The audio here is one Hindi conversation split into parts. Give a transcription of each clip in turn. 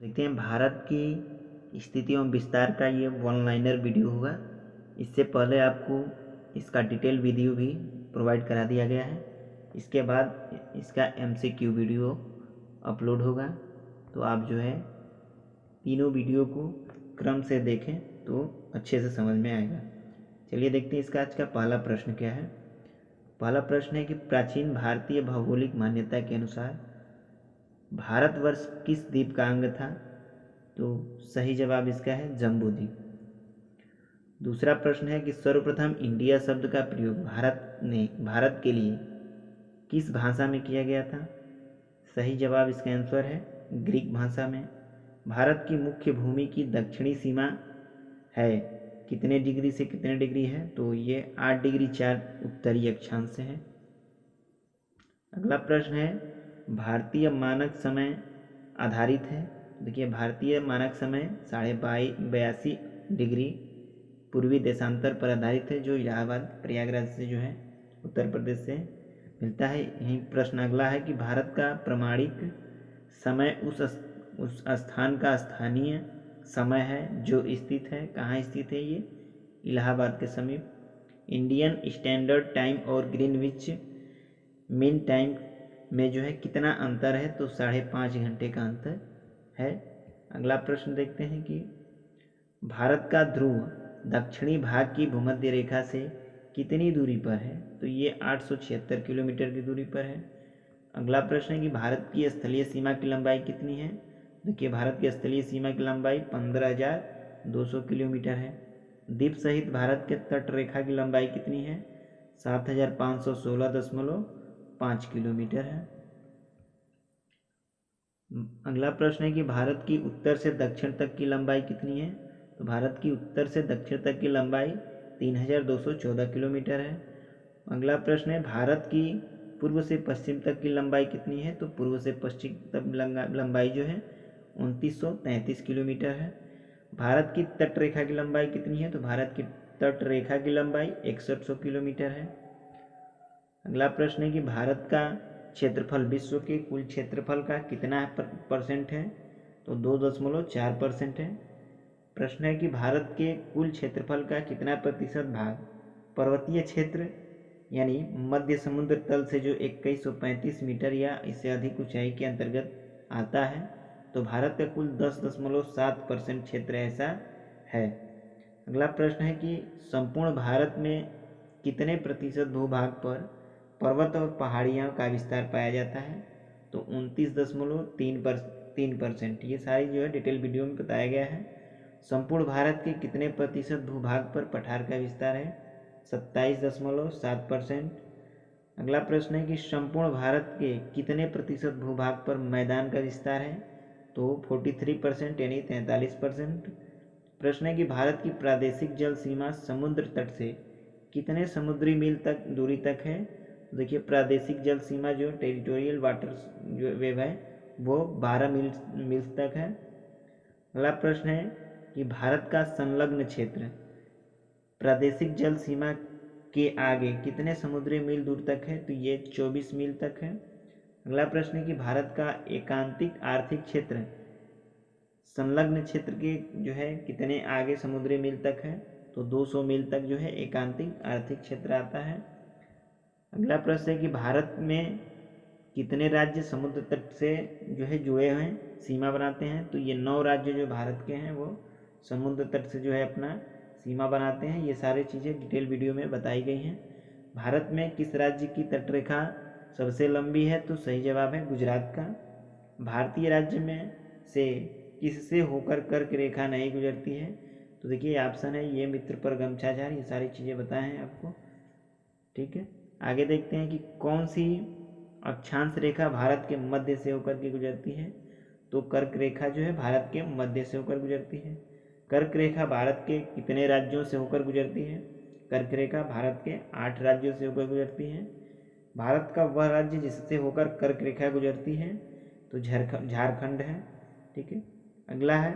देखते हैं भारत की स्थिति एवं विस्तार का ये वन लाइनर वीडियो होगा। इससे पहले आपको इसका डिटेल वीडियो भी प्रोवाइड करा दिया गया है। इसके बाद इसका MCQ वीडियो अपलोड होगा। तो आप जो है तीनों वीडियो को क्रम से देखें तो अच्छे से समझ में आएगा। चलिए देखते हैं इसका आज का पहला प्रश्न क्या है। पहला प्रश्न है कि प्राचीन भारतीय भौगोलिक मान्यता के अनुसार भारतवर्ष किस द्वीप का अंग था? तो सही जवाब इसका है जम्बू द्वीप। दूसरा प्रश्न है कि सर्वप्रथम इंडिया शब्द का प्रयोग भारत के लिए किस भाषा में किया गया था? सही जवाब इसका आंसर है ग्रीक भाषा में। भारत की मुख्य भूमि की दक्षिणी सीमा है कितने डिग्री से कितने डिग्री है? तो ये 8 डिग्री 4 उत्तरी अक्षांश से है। अगला प्रश्न है भारतीय मानक समय आधारित है। देखिए भारतीय मानक समय 82.5 डिग्री पूर्वी देशांतर पर आधारित है, जो इलाहाबाद प्रयागराज से जो है उत्तर प्रदेश से मिलता है। यही प्रश्न अगला है कि भारत का प्रमाणिक समय उस स्थान का स्थानीय समय है जो स्थित है। कहाँ स्थित है ये? इलाहाबाद के समीप। इंडियन स्टैंडर्ड टाइम और ग्रीनविच मीन टाइम में जो है कितना अंतर है? तो 5.5 घंटे का अंतर है। अगला प्रश्न देखते हैं कि भारत का ध्रुव दक्षिणी भाग की भूमध्य रेखा से कितनी दूरी पर है? तो ये 876 किलोमीटर की दूरी पर है। अगला प्रश्न है कि भारत की स्थलीय सीमा की लंबाई कितनी है? देखिए भारत की स्थलीय सीमा की लंबाई 15,200 किलोमीटर है। द्वीप सहित भारत के तट रेखा की लंबाई कितनी है? 7,516.5 किलोमीटर है। अगला प्रश्न है कि भारत की उत्तर से दक्षिण तक की लंबाई कितनी है? तो भारत की उत्तर से दक्षिण तक की लंबाई 3,214 किलोमीटर है। अगला प्रश्न है भारत की पूर्व से पश्चिम तक की लंबाई कितनी है? तो पूर्व से पश्चिम तक लंबाई जो है 2,933 किलोमीटर है। भारत की तट रेखा की लंबाई कितनी है? तो भारत की तट रेखा की लंबाई 6100 किलोमीटर है। अगला प्रश्न है कि भारत का क्षेत्रफल विश्व के कुल क्षेत्रफल का कितना परसेंट है? तो 2.4% है। प्रश्न है कि भारत के कुल क्षेत्रफल का कितना प्रतिशत भाग पर्वतीय क्षेत्र यानी मध्य समुद्र तल से जो 2135 मीटर या इससे अधिक ऊंचाई के अंतर्गत आता है? तो भारत का कुल 10.7% क्षेत्र ऐसा है। अगला प्रश्न है कि संपूर्ण भारत में कितने प्रतिशत भूभाग पर पर्वत और पहाड़ियों का विस्तार पाया जाता है? तो 29.3%। ये सारी जो है डिटेल वीडियो में बताया गया है। संपूर्ण भारत के कितने प्रतिशत भूभाग पर पठार का विस्तार है? 27.7%। अगला प्रश्न है कि संपूर्ण भारत के कितने प्रतिशत भूभाग पर मैदान का विस्तार है? तो 43% यानी 43%। प्रश्न है कि भारत की प्रादेशिक जल सीमा समुद्र तट से कितने समुद्री मील तक दूरी तक है? देखिए प्रादेशिक जल सीमा जो टेरिटोरियल वाटर जो वेव है वो 12 मील तक है। अगला प्रश्न है कि भारत का संलग्न क्षेत्र प्रादेशिक जल सीमा के आगे कितने समुद्री मील दूर तक है? तो ये 24 मील तक है। अगला प्रश्न है कि भारत का एकांतिक आर्थिक क्षेत्र संलग्न क्षेत्र के जो है कितने आगे समुद्री मील तक है? तो 200 मील तक जो है एकांतिक आर्थिक क्षेत्र आता है। अगला प्रश्न है कि भारत में कितने राज्य समुद्र तट से जो है जुड़े हुए हैं, सीमा बनाते हैं? तो ये 9 राज्य जो भारत के हैं वो समुद्र तट से जो है अपना सीमा बनाते हैं। ये सारी चीज़ें डिटेल वीडियो में बताई गई हैं। भारत में किस राज्य की तटरेखा सबसे लंबी है? तो सही जवाब है गुजरात का। भारतीय राज्य में से किससे होकर कर्क रेखा नहीं गुजरती है? तो देखिए ऑप्शन है ये मित्र पर गमछाझार। ये सारी चीज़ें बताए हैं आपको, ठीक है। आगे देखते हैं कि कौन सी अक्षांश रेखा भारत के मध्य से होकर के गुजरती है? तो कर्क रेखा जो है भारत के मध्य से होकर गुजरती है। कर्क रेखा भारत के कितने राज्यों से होकर गुजरती है? कर्क रेखा भारत के 8 राज्यों से होकर गुजरती है। भारत का वह राज्य जिससे होकर कर्क रेखा गुजरती है तो झारखंड है, ठीक है। अगला है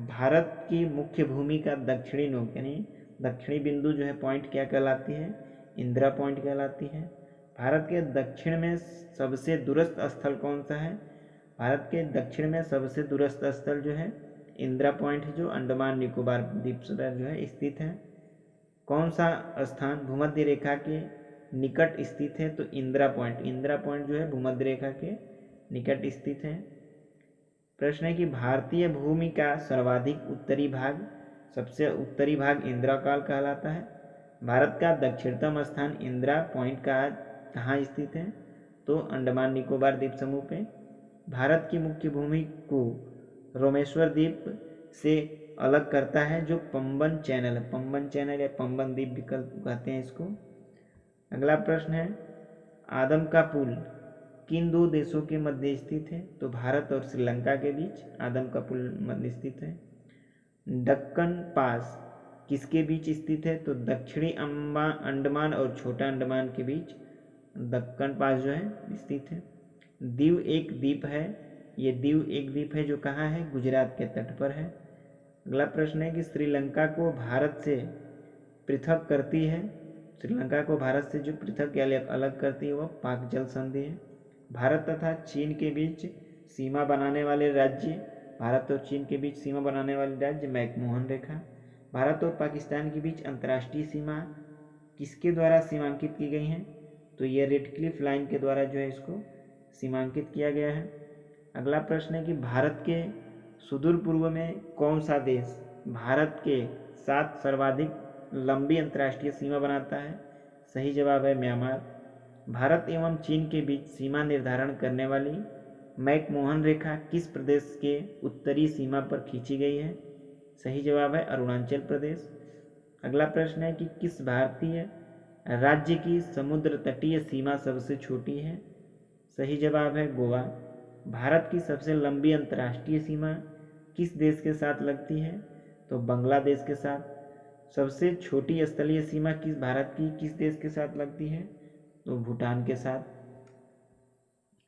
भारत की मुख्य भूमि का दक्षिणी नोक यानी दक्षिणी बिंदु जो है पॉइंट क्या कहलाती है? इंदिरा पॉइंट कहलाती है। भारत के दक्षिण में सबसे दूरस्थ स्थल कौन सा है? भारत के दक्षिण में सबसे दूरस्थ स्थल जो है इंदिरा पॉइंट है, जो अंडमान निकोबार द्वीप समूह जो है स्थित है। कौन सा स्थान भूमध्य रेखा के निकट स्थित है? तो इंदिरा पॉइंट जो है भूमध्य रेखा के निकट स्थित है। प्रश्न है कि भारतीय भूमि का सर्वाधिक उत्तरी भाग, सबसे उत्तरी भाग इंदिरा काल कहलाता है। भारत का दक्षिणतम स्थान इंदिरा पॉइंट का कहाँ स्थित है? तो अंडमान निकोबार द्वीप समूह पे। भारत की मुख्य भूमि को रोमेश्वर द्वीप से अलग करता है जो पंबन चैनल है, पंबन चैनल या पंबन द्वीप विकल्प कहते हैं इसको। अगला प्रश्न है आदम का पुल किन दो देशों के मध्य स्थित है? तो भारत और श्रीलंका के बीच आदम का पुल मध्य स्थित है। दक्कन पास किसके बीच स्थित है? तो दक्षिणी अंडमान और छोटा अंडमान के बीच दक्कन पास जो है स्थित है। दीव एक द्वीप है, ये दीव एक द्वीप है जो कहाँ है? गुजरात के तट पर है। अगला प्रश्न है कि श्रीलंका को भारत से पृथक करती है, श्रीलंका को भारत से जो पृथक या अलग करती है वह पाक जल संधि है। भारत तथा चीन के बीच सीमा बनाने वाले राज्य, भारत और चीन के बीच सीमा बनाने वाले राज्य मैकमोहन रेखा। भारत और पाकिस्तान के बीच अंतर्राष्ट्रीय सीमा किसके द्वारा सीमांकित की गई हैं? तो ये रेडक्लिफ लाइन के द्वारा जो है इसको सीमांकित किया गया है। अगला प्रश्न है कि भारत के सुदूर पूर्व में कौन सा देश भारत के साथ सर्वाधिक लंबी अंतर्राष्ट्रीय सीमा बनाता है? सही जवाब है म्यांमार। भारत एवं चीन के बीच सीमा निर्धारण करने वाली मैकमोहन रेखा किस प्रदेश के उत्तरी सीमा पर खींची गई है? सही जवाब है अरुणाचल प्रदेश। अगला प्रश्न है कि किस भारतीय राज्य की समुद्र तटीय सीमा सबसे छोटी है? सही जवाब है गोवा। भारत की सबसे लंबी अंतर्राष्ट्रीय सीमा किस देश के साथ लगती है? तो बांग्लादेश के साथ। सबसे छोटी स्थलीय सीमा भारत की किस देश के साथ लगती है? तो भूटान के साथ।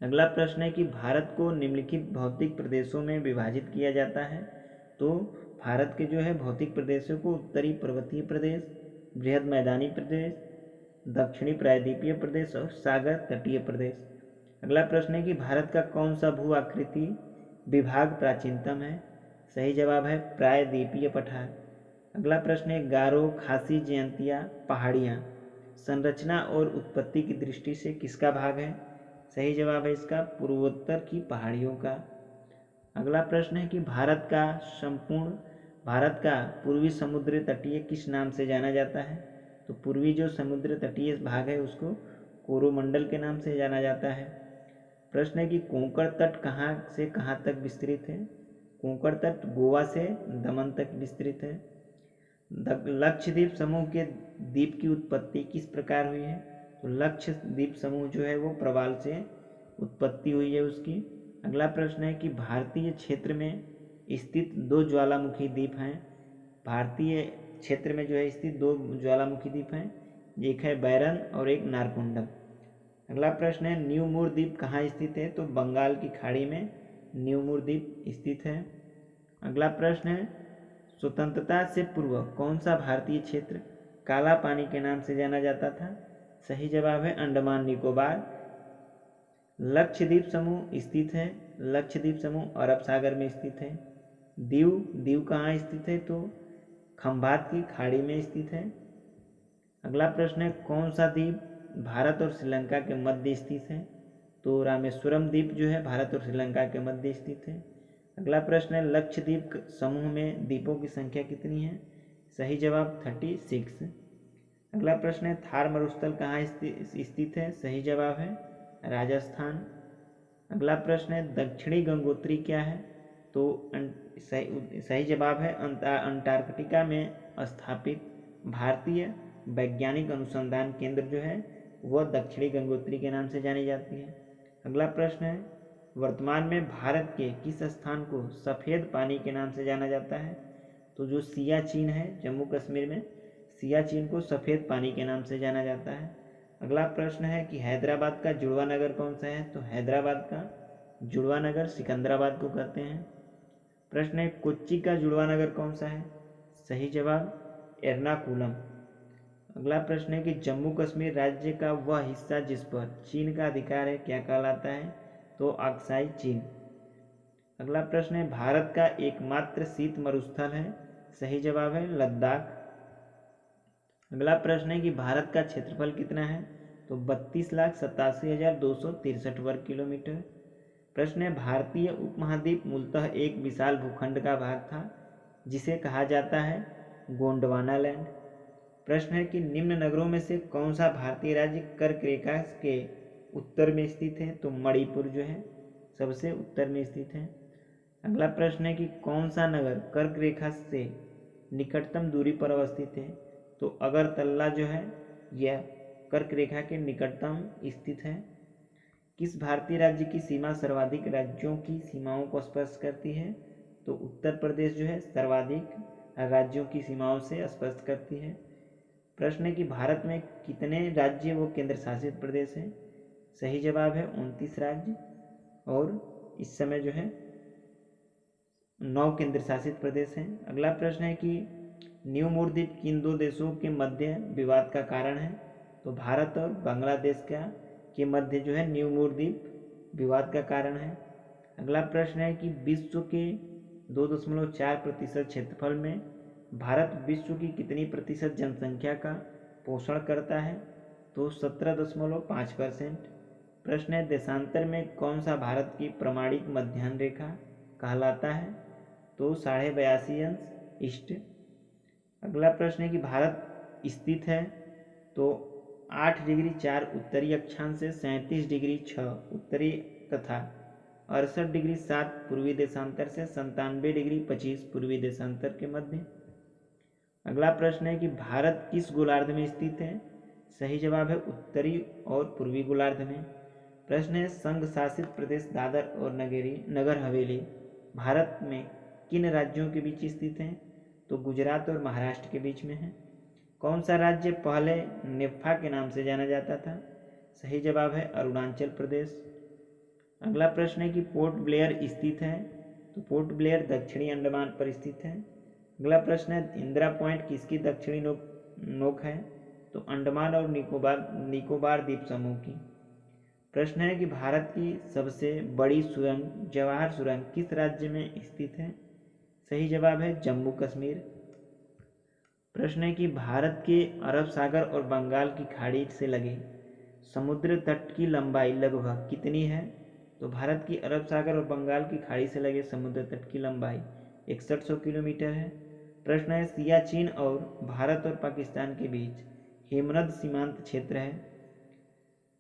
अगला प्रश्न है कि भारत को निम्नलिखित भौतिक प्रदेशों में विभाजित किया जाता है। तो भारत के जो है भौतिक प्रदेशों को उत्तरी पर्वतीय प्रदेश, बृहद मैदानी प्रदेश, दक्षिणी प्रायद्वीपीय प्रदेश और सागर तटीय प्रदेश। अगला प्रश्न है कि भारत का कौन सा भू आकृति विभाग प्राचीनतम है? सही जवाब है प्रायद्वीपीय पठार। अगला प्रश्न है गारो, खासी, जयंतिया पहाड़ियाँ संरचना और उत्पत्ति की दृष्टि से किसका भाग है? सही जवाब है इसका पूर्वोत्तर की पहाड़ियों का। अगला प्रश्न है कि भारत का पूर्वी समुद्र तटीय किस नाम से जाना जाता है? तो पूर्वी जो समुद्र तटीय भाग है उसको कोरोमंडल के नाम से जाना जाता है। प्रश्न है कि कोंकण तट कहाँ से कहाँ तक विस्तृत है? कोंकण तट गोवा से दमन तक विस्तृत है। लक्षद्वीप समूह के द्वीप की उत्पत्ति किस प्रकार हुई है? तो लक्षद्वीप समूह जो है वो प्रवाल से उत्पत्ति हुई है उसकी। अगला प्रश्न है कि भारतीय क्षेत्र में स्थित दो ज्वालामुखी द्वीप हैं। भारतीय क्षेत्र में जो है स्थित दो ज्वालामुखी द्वीप हैं, एक है बैरन और एक नारकुंडम। अगला प्रश्न है न्यू मूर द्वीप कहाँ स्थित है? तो बंगाल की खाड़ी में न्यू मूर द्वीप स्थित है। अगला प्रश्न है स्वतंत्रता से पूर्व कौन सा भारतीय क्षेत्र काला पानी के नाम से जाना जाता था? सही जवाब है अंडमान निकोबार। लक्षद्वीप समूह स्थित है, लक्षद्वीप समूह अरब सागर में स्थित है। दीव कहाँ स्थित है? तो खंभात की खाड़ी में स्थित है। अगला प्रश्न है कौन सा द्वीप भारत और श्रीलंका के मध्य स्थित है? तो रामेश्वरम द्वीप जो है भारत और श्रीलंका के मध्य स्थित है। अगला प्रश्न है लक्षद्वीप समूह में द्वीपों की संख्या कितनी है? सही जवाब 36। अगला प्रश्न है थार मरुस्थल कहाँ स्थित है? सही जवाब है राजस्थान। अगला प्रश्न है दक्षिणी गंगोत्री क्या है? तो सही जवाब है अंटार्कटिका में स्थापित भारतीय वैज्ञानिक अनुसंधान केंद्र जो है वह दक्षिणी गंगोत्री के नाम से जानी जाती है। अगला प्रश्न है वर्तमान में भारत के किस स्थान को सफ़ेद पानी के नाम से जाना जाता है? तो जो सियाचिन है जम्मू कश्मीर में, सियाचिन को सफ़ेद पानी के नाम से जाना जाता है। अगला प्रश्न है कि हैदराबाद का जुड़वा नगर कौन सा है? तो हैदराबाद का जुड़वा नगर सिकंदराबाद को कहते हैं। प्रश्न है कोच्चि का जुड़वा नगर कौन सा है? सही जवाब एर्नाकुलम। अगला प्रश्न है कि जम्मू कश्मीर राज्य का वह हिस्सा जिस पर चीन का अधिकार है क्या कहलाता है? तो अक्साई चीन। अगला प्रश्न है, भारत का एकमात्र शीत मरुस्थल है। सही जवाब है लद्दाख। अगला प्रश्न है कि भारत का क्षेत्रफल कितना है, तो 32,87,263 वर्ग किलोमीटर। प्रश्न है, भारतीय उपमहाद्वीप मूलतः एक विशाल भूखंड का भाग था जिसे कहा जाता है गोंडवाना लैंड। प्रश्न है कि निम्न नगरों में से कौन सा भारतीय राज्य कर्क रेखा के उत्तर में स्थित है, तो मणिपुर जो है सबसे उत्तर में स्थित है। अगला प्रश्न है कि कौन सा नगर कर्क रेखा से निकटतम दूरी पर अवस्थित है, तो अगरतला जो है यह कर्क रेखा के निकटतम स्थित है। किस भारतीय राज्य की सीमा सर्वाधिक राज्यों की सीमाओं को स्पर्श करती है, तो उत्तर प्रदेश जो है सर्वाधिक राज्यों की सीमाओं से स्पर्श करती है। प्रश्न है कि भारत में कितने राज्य व केंद्र शासित प्रदेश हैं। सही जवाब है 29 राज्य और इस समय जो है 9 केंद्र शासित प्रदेश हैं। अगला प्रश्न है कि न्यू मूरद्वीप किन दो देशों के मध्य विवाद का कारण है, तो भारत और बांग्लादेश के मध्य जो है न्यू मूरद्वीप विवाद का कारण है। अगला प्रश्न है कि विश्व के 2.4% क्षेत्रफल में भारत विश्व की कितनी प्रतिशत जनसंख्या का पोषण करता है, तो 17.5%। प्रश्न है, देशांतर में कौन सा भारत की प्रमाणिक मध्याह्न रेखा कहलाता है, तो 82.5 ईस्ट। अगला प्रश्न है कि भारत स्थित है तो 8 डिग्री 4 उत्तरी अक्षांश से 37 डिग्री 6 उत्तरी तथा 68 डिग्री 7 पूर्वी देशांतर से 97 डिग्री 25 पूर्वी देशांतर के मध्य। अगला प्रश्न है कि भारत किस गोलार्ध में स्थित है। सही जवाब है उत्तरी और पूर्वी गोलार्ध में। प्रश्न है, संघ शासित प्रदेश दादर और नगर हवेली भारत में किन राज्यों के बीच स्थित हैं, तो गुजरात और महाराष्ट्र के बीच में है। कौन सा राज्य पहले नेफ्फा के नाम से जाना जाता था। सही जवाब है अरुणाचल प्रदेश। अगला प्रश्न है कि पोर्ट ब्लेयर स्थित है, तो पोर्ट ब्लेयर दक्षिणी अंडमान पर स्थित है। अगला प्रश्न है, इंदिरा पॉइंट किसकी दक्षिणी नोक है, तो अंडमान और निकोबार द्वीप समूह की। प्रश्न है कि भारत की सबसे बड़ी सुरंग जवाहर सुरंग किस राज्य में स्थित है। सही जवाब है जम्मू कश्मीर। प्रश्न है कि भारत के अरब सागर और बंगाल की खाड़ी से लगे समुद्र तट की लंबाई लगभग कितनी है, तो भारत की अरब सागर और बंगाल की खाड़ी से लगे समुद्र तट की लंबाई 6100 किलोमीटर है। प्रश्न है, सियाचिन और भारत और पाकिस्तान के बीच हिमनद सीमांत क्षेत्र है।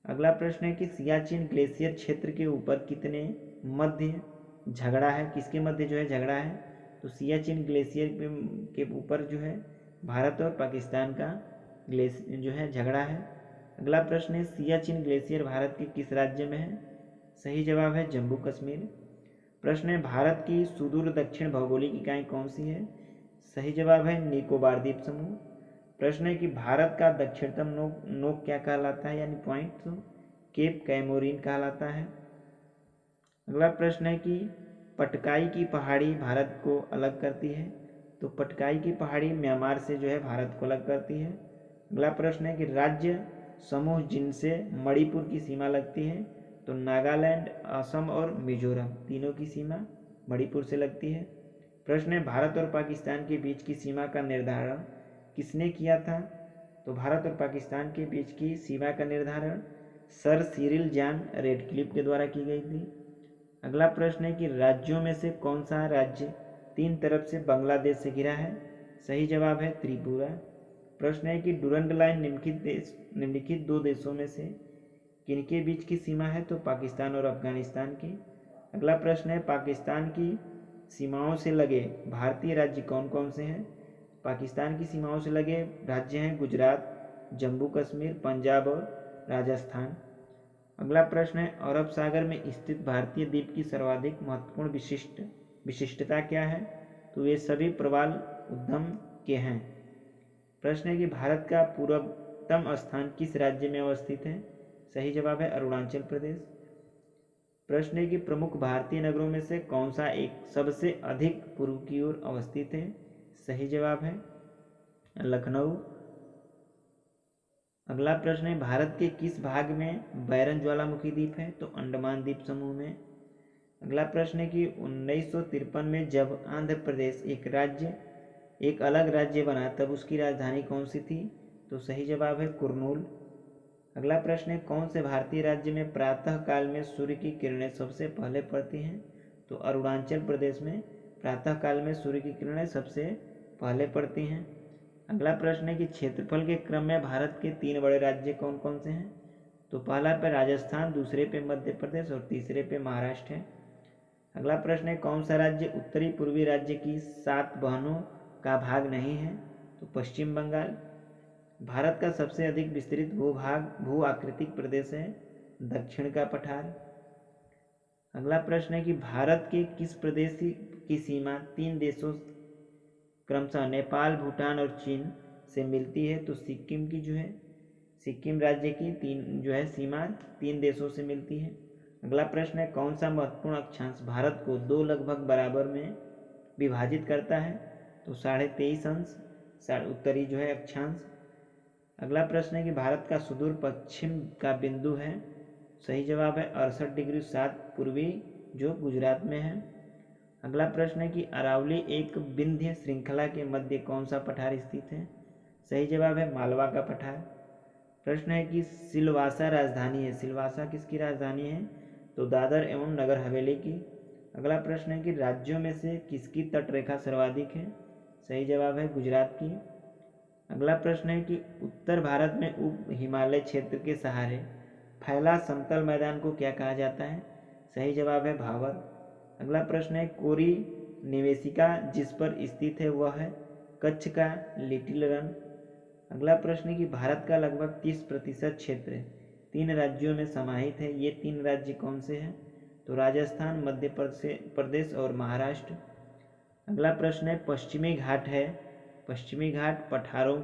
अगला प्रश्न है कि सियाचिन ग्लेशियर क्षेत्र के ऊपर कितने मध्य झगड़ा है, किसके मध्य जो है झगड़ा है, तो सियाचिन ग्लेशियर के ऊपर जो है भारत और पाकिस्तान का जो है झगड़ा है। अगला प्रश्न है, सियाचिन ग्लेशियर भारत के किस राज्य में है। सही जवाब है जम्मू कश्मीर। प्रश्न है, भारत की सुदूर दक्षिण भौगोलिक इकाई कौन सी है। सही जवाब है निकोबार द्वीप समूह। प्रश्न है कि भारत का दक्षिणतम नोक क्या कहलाता है, यानी पॉइंट, तो केप कैमोरीन कहलाता है। अगला प्रश्न है कि पटकाई की पहाड़ी भारत को अलग करती है, तो पटकाई की पहाड़ी म्यांमार से जो है भारत को अलग करती है। अगला प्रश्न है कि राज्य समूह जिनसे मणिपुर की सीमा लगती है, तो नागालैंड, असम और मिजोरम तीनों की सीमा मणिपुर से लगती है। प्रश्न है, भारत और पाकिस्तान के बीच की सीमा का निर्धारण किसने किया था, तो भारत और पाकिस्तान के बीच की सीमा का निर्धारण सर सिरिल जॉन रेडक्लिफ के द्वारा की गई थी। अगला प्रश्न है कि राज्यों में से कौन सा राज्य 3 तरफ से बांग्लादेश से घिरा है। सही जवाब है त्रिपुरा। प्रश्न है कि डुरंड लाइन निम्नलिखित 2 देशों में से किनके बीच की सीमा है, तो पाकिस्तान और अफगानिस्तान की। अगला प्रश्न है, पाकिस्तान की सीमाओं से लगे भारतीय राज्य कौन कौन से हैं। पाकिस्तान की सीमाओं से लगे राज्य हैं गुजरात, जम्मू कश्मीर, पंजाब और राजस्थान। अगला प्रश्न है, अरब सागर में स्थित भारतीय द्वीप की सर्वाधिक महत्वपूर्ण विशिष्टता क्या है, तो ये सभी प्रवाल उद्गम के हैं। प्रश्न है कि भारत का पूर्वतम स्थान किस राज्य में अवस्थित है। सही जवाब है अरुणाचल प्रदेश। प्रश्न है कि प्रमुख भारतीय नगरों में से कौन सा एक सबसे अधिक पूर्व की ओर अवस्थित है। सही जवाब है लखनऊ। अगला प्रश्न है, भारत के किस भाग में बैरन ज्वालामुखी द्वीप है, तो अंडमान द्वीप समूह में। अगला प्रश्न है कि 1953 में जब आंध्र प्रदेश एक अलग राज्य बना तब उसकी राजधानी कौन सी थी? तो सही जवाब है कुर्नूल। अगला प्रश्न है कौन से भारतीय राज्य में प्रातः काल में सूर्य की किरणें सबसे पहले पड़ती हैं? तो अरुणाचल प्रदेश में प्रातः काल में सूर्य की किरणें सबसे पहले पड़ती हैं। अगला प्रश्न है कि क्षेत्रफल के क्रम में भारत के 3 बड़े राज्य कौन कौन से हैं? तो पहला पे राजस्थान, दूसरे पे मध्य प्रदेश और तीसरे पे महाराष्ट्र है। अगला प्रश्न है कौन सा राज्य उत्तरी पूर्वी राज्य की 7 बहनों का भाग नहीं है? तो पश्चिम बंगाल। भारत का सबसे अधिक विस्तृत भू आकृतिक प्रदेश है दक्षिण का पठार। अगला प्रश्न है कि भारत के किस प्रदेश की सीमा 3 देशों क्रमशः नेपाल, भूटान और चीन से मिलती है? तो सिक्किम की सिक्किम राज्य की सीमा 3 देशों से मिलती है। अगला प्रश्न है कौन सा महत्वपूर्ण अक्षांश भारत को 2 लगभग बराबर में विभाजित करता है? तो 23.5 अंश उत्तरी अक्षांश। अगला प्रश्न है कि भारत का सुदूर पश्चिम का बिंदु है? सही जवाब है 68 डिग्री 7 पूर्वी जो गुजरात में है। अगला प्रश्न है कि अरावली एक विंध्य श्रृंखला के मध्य कौन सा पठार स्थित है? सही जवाब है मालवा का पठार। प्रश्न है कि सिलवासा राजधानी है, सिलवासा किसकी राजधानी है? तो दादर एवं नगर हवेली की। अगला प्रश्न है कि राज्यों में से किसकी तटरेखा सर्वाधिक है? सही जवाब है गुजरात की। अगला प्रश्न है कि उत्तर भारत में उप हिमालय क्षेत्र के सहारे फैला समतल मैदान को क्या कहा जाता है? सही जवाब है भावर। अगला प्रश्न है कोरी निवेशिका जिस पर स्थित है वह है कच्छ का लिटिल रन। अगला प्रश्न है कि भारत का लगभग 30% क्षेत्र 3 राज्यों में समाहित है, ये 3 राज्य कौन से हैं? तो राजस्थान, मध्य प्रदेश और महाराष्ट्र। अगला प्रश्न है पश्चिमी घाट है, पश्चिमी घाट पठारों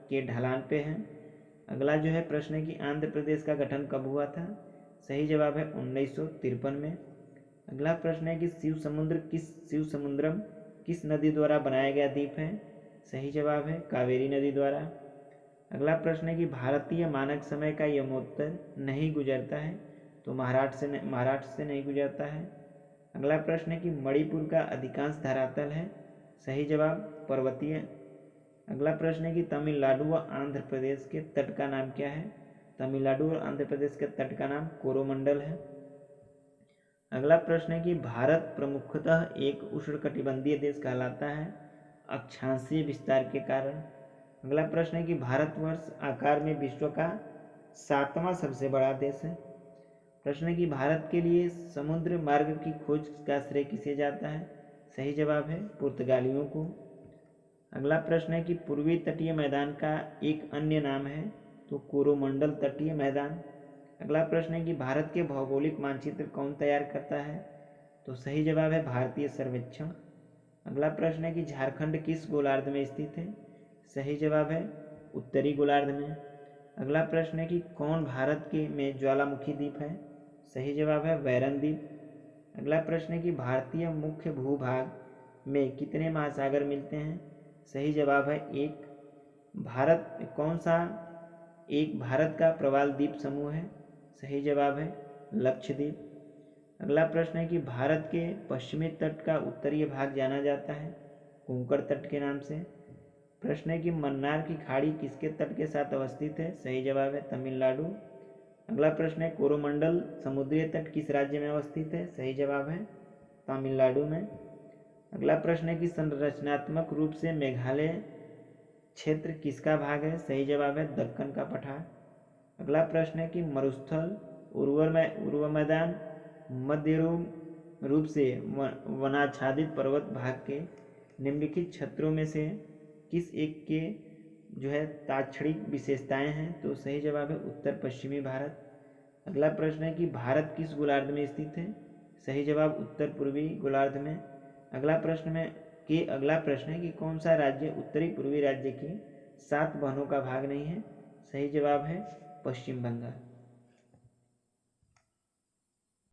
के ढलान पे है। अगला प्रश्न है कि आंध्र प्रदेश का गठन कब हुआ था? सही जवाब है 1953 में। अगला प्रश्न है कि शिव समुद्रम किस नदी द्वारा बनाया गया द्वीप है? सही जवाब है कावेरी नदी द्वारा। अगला प्रश्न है कि भारतीय मानक समय का यमोत्तर नहीं गुजरता है? तो महाराष्ट्र से नहीं गुजरता है। अगला प्रश्न है कि मणिपुर का अधिकांश धरातल है? सही जवाब पर्वतीय। अगला प्रश्न है कि तमिलनाडु व आंध्र प्रदेश के तट का नाम क्या है? तमिलनाडु और आंध्र प्रदेश के तट का नाम कोरोमंडल है। अगला प्रश्न है कि भारत प्रमुखतः एक उष्णकटिबंधीय देश कहलाता है अक्षांशीय विस्तार के कारण। अगला प्रश्न है कि भारतवर्ष आकार में विश्व का 7वां सबसे बड़ा देश है। प्रश्न है कि भारत के लिए समुद्र मार्ग की खोज का श्रेय किसे जाता है? सही जवाब है पुर्तगालियों को। अगला प्रश्न है कि पूर्वी तटीय मैदान का एक अन्य नाम है? तो कोरोमंडल तटीय मैदान। अगला प्रश्न है कि भारत के भौगोलिक मानचित्र कौन तैयार करता है? तो सही जवाब है भारतीय सर्वेक्षण। अगला प्रश्न है कि झारखंड किस गोलार्ध में स्थित है? सही जवाब है उत्तरी गोलार्ध में। अगला प्रश्न है कि कौन भारत के में ज्वालामुखी द्वीप है? सही जवाब है वैरन द्वीप। अगला प्रश्न है कि भारतीय मुख्य भूभाग में कितने महासागर मिलते हैं? सही जवाब है एक। भारत का प्रवाल द्वीप समूह है? सही जवाब है लक्षद्वीप। अगला प्रश्न है कि भारत के पश्चिमी तट का उत्तरीय भाग जाना जाता है कोंकण तट के नाम से। प्रश्न है कि मन्नार की खाड़ी किसके तट के साथ अवस्थित है? सही जवाब है तमिलनाडु। अगला प्रश्न है कोरोमंडल समुद्री तट किस राज्य में अवस्थित है? सही जवाब है तमिलनाडु में। अगला प्रश्न है कि संरचनात्मक रूप से मेघालय क्षेत्र किसका भाग है? सही जवाब है दक्कन का पठार। अगला प्रश्न है कि मरुस्थल उर्वर मैदान मध्य रूप से वनाच्छादित पर्वत भाग के निम्नलिखित क्षेत्रों में से किस एक के ताक्षणिक विशेषताएं हैं? तो सही जवाब है उत्तर पश्चिमी भारत। अगला प्रश्न है कि भारत किस गोलार्ध में स्थित है? सही जवाब उत्तर पूर्वी गोलार्ध में। अगला प्रश्न है कि कौन सा राज्य उत्तरी पूर्वी राज्य की 7 बहनों का भाग नहीं है? सही जवाब है पश्चिम बंगाल।